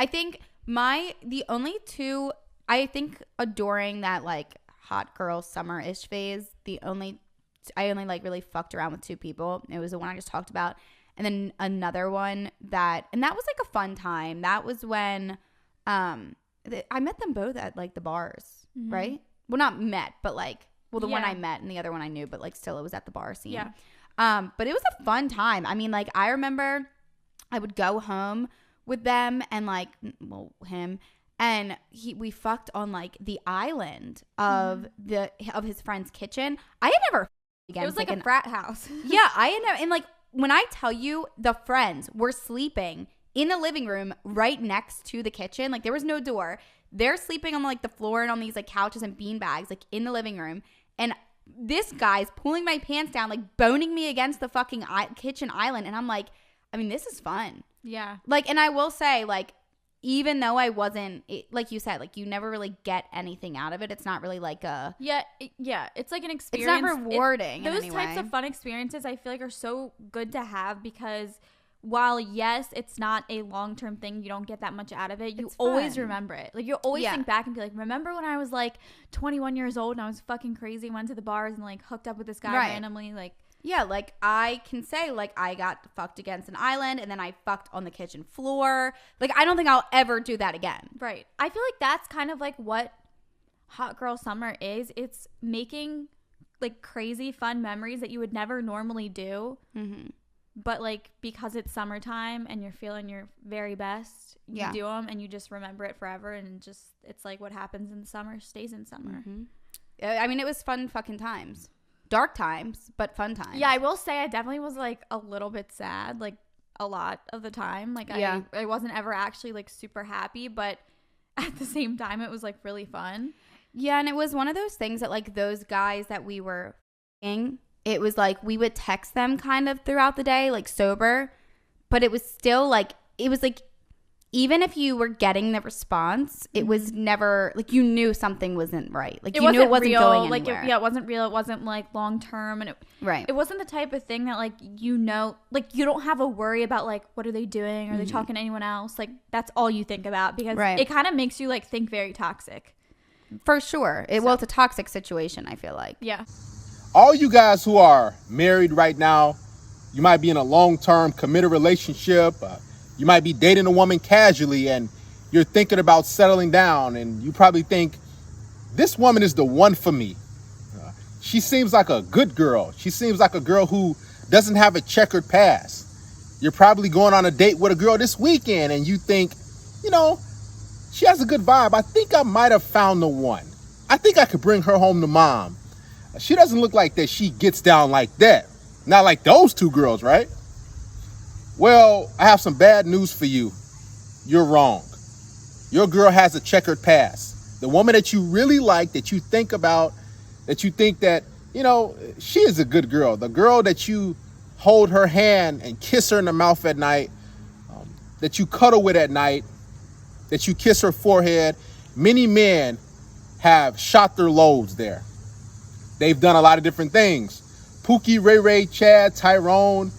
I think the only two, I think during that like hot girl summer-ish phase, I only like really fucked around with two people. It was the one I just talked about. And then another one and that was like a fun time. That was when I met them both at like the bars, right? Well, not met, but like, the one I met and the other one I knew, but like still it was at the bar scene. Yeah. But it was a fun time. I mean, like I remember I would go home with them and like, him and we fucked on like the island of his friend's kitchen. I had never again. It was like a frat house. Yeah, I had never, and like when I tell you the friends were sleeping in the living room right next to the kitchen, like there was no door. They're sleeping on like the floor and on these like couches and bean bags, like in the living room. And this guy's pulling my pants down, like boning me against the fucking kitchen island. And I'm like, I mean, this is fun. Yeah. Like, and I will say, like, even though I wasn't, like you said, like you never really get anything out of it. It's not really like a. Yeah. It's like an experience. It's not rewarding. Those types of fun experiences I feel like are so good to have because while yes, it's not a long-term thing, you don't get that much out of it, you always remember it. Like you always think back and be like, remember when I was like 21 years old and I was fucking crazy, went to the bars and like hooked up with this guy randomly, like. Yeah, like I can say like I got fucked against an island and then I fucked on the kitchen floor. Like I don't think I'll ever do that again. Right. I feel like that's kind of like what Hot Girl Summer is. It's making like crazy fun memories that you would never normally do. Mm-hmm. But like because it's summertime and you're feeling your very best, you do them and you just remember it forever, and just it's like what happens in summer stays in summer. Mm-hmm. I mean, it was fun fucking times, dark times, but fun times. Yeah, I will say I definitely was like a little bit sad, like a lot of the time. Like I wasn't ever actually like super happy, but at the same time, it was like really fun. Yeah, and it was one of those things that like those guys that we were f***ing, it was like we would text them kind of throughout the day, like sober, but it was still like, it was like, even if you were getting the response, it was never, like you knew something wasn't right. Like you knew it wasn't real, going anywhere. Like it wasn't real. It wasn't like long term. And it wasn't the type of thing that like, you know, like you don't have a worry about like, what are they doing? Are they talking to anyone else? Like that's all you think about because it kind of makes you like think very toxic. For sure. Well, it's a toxic situation, I feel like. Yeah. All you guys who are married right now, you might be in a long-term committed relationship. You might be dating a woman casually and you're thinking about settling down, and you probably think, this woman is the one for me. She seems like a good girl. She seems like a girl who doesn't have a checkered past. You're probably going on a date with a girl this weekend and you think, you know, she has a good vibe. I think I might have found the one. I think I could bring her home to mom. She doesn't look like that she gets down like that. Not like those two girls, right? Well, I have some bad news for you. You're wrong. Your girl has a checkered past. The woman that you really like, that you think about, that you think that, you know, she is a good girl. The girl that you hold her hand and kiss her in the mouth at night, that you cuddle with at night, that you kiss her forehead. Many men have shot their loads there. They've done a lot of different things. Pookie, Ray Ray, Chad, Tyrone,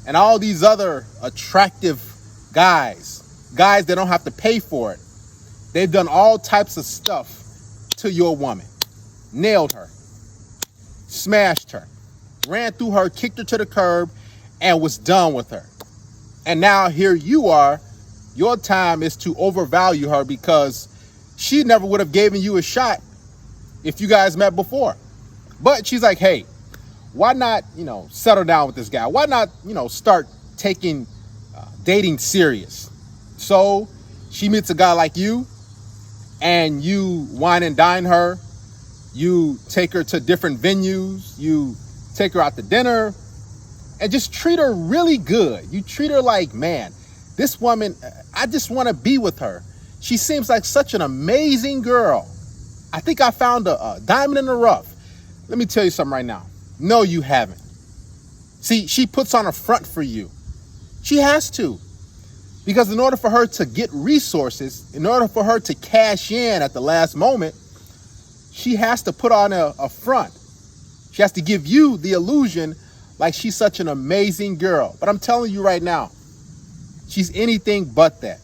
and all these other attractive guys that don't have to pay for it. They've done all types of stuff to your woman. Nailed her, smashed her, ran through her, kicked her to the curb, and was done with her. And now here you are. Your time is to overvalue her because she never would have given you a shot if you guys met before. But she's like, hey, why not, you know, settle down with this guy? Why not, you know, start taking dating serious? So she meets a guy like you and you wine and dine her. You take her to different venues. You take her out to dinner and just treat her really good. You treat her like, man, this woman, I just want to be with her. She seems like such an amazing girl. I think I found a diamond in the rough. Let me tell you something right now. No, you haven't. See, she puts on a front for you. She has to. Because in order for her to get resources, in order for her to cash in at the last moment, she has to put on a front. She has to give you the illusion like she's such an amazing girl. But I'm telling you right now, she's anything but that.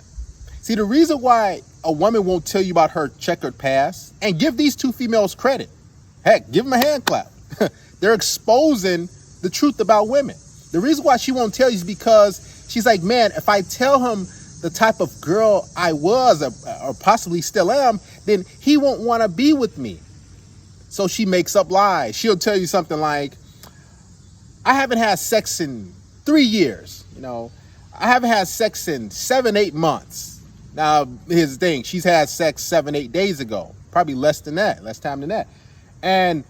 See, the reason why a woman won't tell you about her checkered past, and give these two females credit. Heck, give them a hand clap. They're exposing the truth about women. The reason why she won't tell you is because she's like, man, if I tell him the type of girl I was or possibly still am, then he won't want to be with me. So she makes up lies. She'll tell you something like, I haven't had sex in 3 years. I haven't had sex in 7-8 months. Now, here's the thing. She's had sex 7-8 days ago. Probably less time than that. And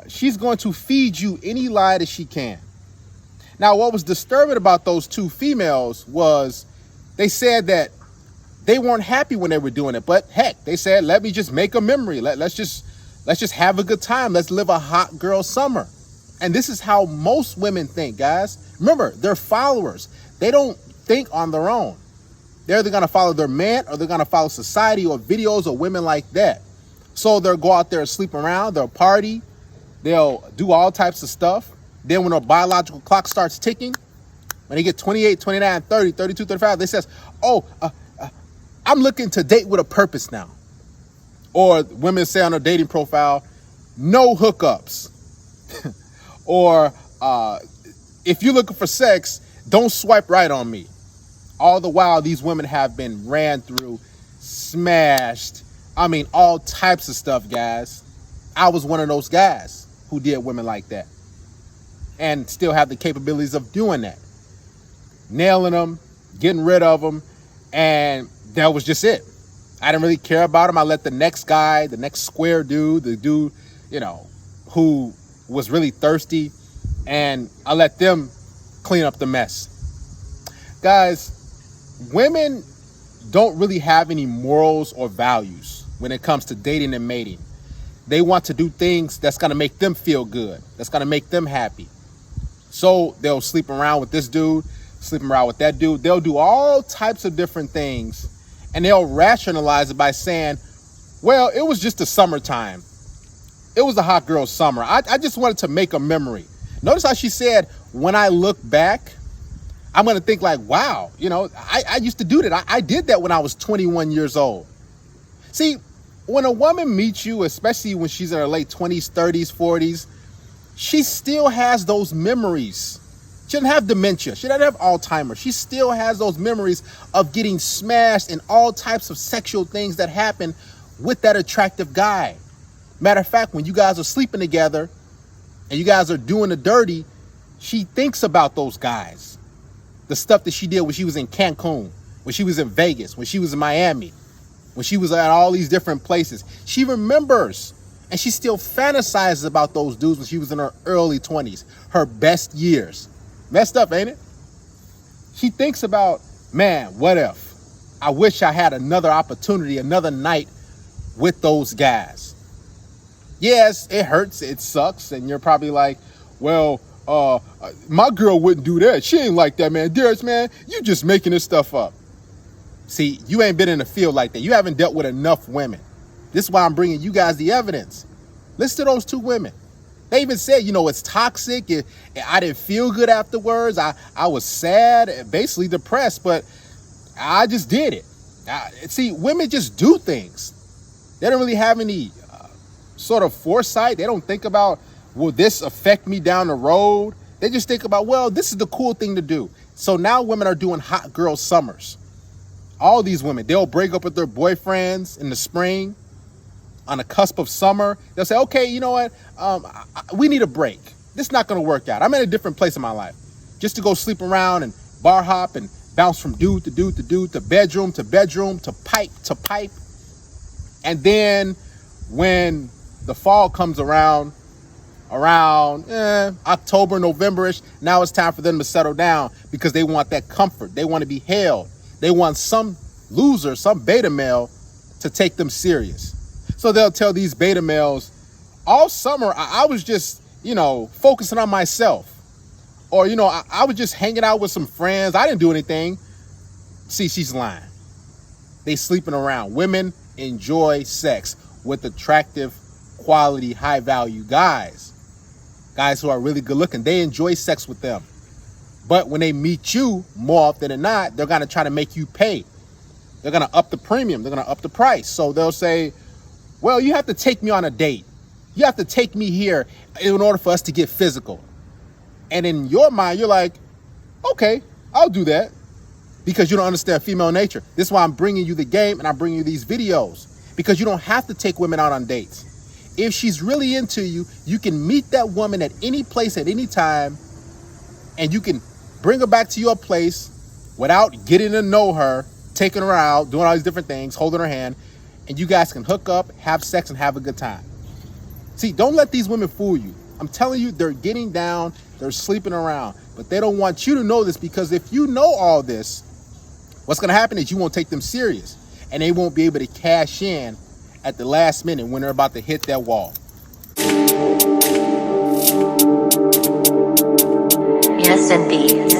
she's going to feed you any lie that she can. Now, what was disturbing about those two females was they said that they weren't happy when they were doing it. But heck, they said, let me just make a memory. Let's just have a good time. Let's live a hot girl summer. And this is how most women think, guys. Remember, they're followers. They don't think on their own. They're either going to follow their man or they're going to follow society or videos of women like that. So they'll go out there and sleep around. They'll party. They'll do all types of stuff. Then when their biological clock starts ticking, when they get 28, 29, 30, 32, 35, they says, I'm looking to date with a purpose now. Or women say on their dating profile, no hookups. Or if you're looking for sex, don't swipe right on me. All the while, these women have been ran through, smashed. I mean, all types of stuff, guys. I was one of those guys who did women like that and still have the capabilities of doing that. Nailing them, getting rid of them, and that was just it. I didn't really care about them. I let the next guy, the next square dude, the dude, who was really thirsty, and I let them clean up the mess. Guys, women don't really have any morals or values when it comes to dating and mating. They want to do things that's going to make them feel good, that's going to make them happy. So they'll sleep around with this dude, sleeping around with that dude. They'll do all types of different things, and they'll rationalize it by saying, well, it was just the summertime. It was a hot girl summer. I just wanted to make a memory. Notice how she said, when I look back, I'm going to think like, wow, I used to do that. I did that when I was 21 years old. See, when a woman meets you, especially when she's in her late 20s, 30s, 40s, she still has those memories. She doesn't have dementia. She doesn't have Alzheimer's. She still has those memories of getting smashed and all types of sexual things that happen with that attractive guy. Matter of fact, when you guys are sleeping together and you guys are doing the dirty, she thinks about those guys. The stuff that she did when she was in Cancun, when she was in Vegas, when she was in Miami, when she was at all these different places. She remembers, and she still fantasizes about those dudes when she was in her early 20s, her best years. Messed up, ain't it? She thinks about, man, what if? I wish I had another opportunity, another night with those guys. Yes, it hurts, it sucks, and you're probably like, well, my girl wouldn't do that. She ain't like that, man. Darius, man, you just making this stuff up. See, you ain't been in the field like that. You haven't dealt with enough women. This is why I'm bringing you guys the evidence. Listen to those two women. They even said, it's toxic. I didn't feel good afterwards. I was sad, basically depressed, but I just did it. See, women just do things. They don't really have any sort of foresight. They don't think about, will this affect me down the road? They just think about, well, this is the cool thing to do. So now women are doing hot girl summers. All these women, they'll break up with their boyfriends in the spring. On the cusp of summer, they'll say, okay, you know what? We need a break. This is not going to work out. I'm in a different place in my life. Just to go sleep around and bar hop and bounce from dude to dude to dude to bedroom to bedroom to pipe to pipe. And then when the fall comes around October, November-ish, now it's time for them to settle down because they want that comfort. They want to be held. They want some loser, some beta male to take them serious. So they'll tell these beta males, all summer, I was just, focusing on myself. Or, I was just hanging out with some friends. I didn't do anything. See, she's lying. They sleeping around. Women enjoy sex with attractive, quality, high-value guys. Guys who are really good looking. They enjoy sex with them. But when they meet you, more often than not, they're going to try to make you pay. they're going to up the premium. They're going to up the price. So they'll say, well, you have to take me on a date. You have to take me here in order for us to get physical. And in your mind, you're like, okay, I'll do that, because you don't understand female nature. This is why I'm bringing you the game and I'm bringing you these videos, because you don't have to take women out on dates. If she's really into you, you can meet that woman at any place at any time, and you can bring her back to your place without getting to know her, taking her out, doing all these different things, holding her hand, and you guys can hook up, have sex, and have a good time. See, don't let these women fool you. I'm telling you, they're getting down, they're sleeping around, but they don't want you to know this, because if you know all this, what's going to happen is you won't take them serious, and they won't be able to cash in at the last minute when they're about to hit that wall. Yes, indeed.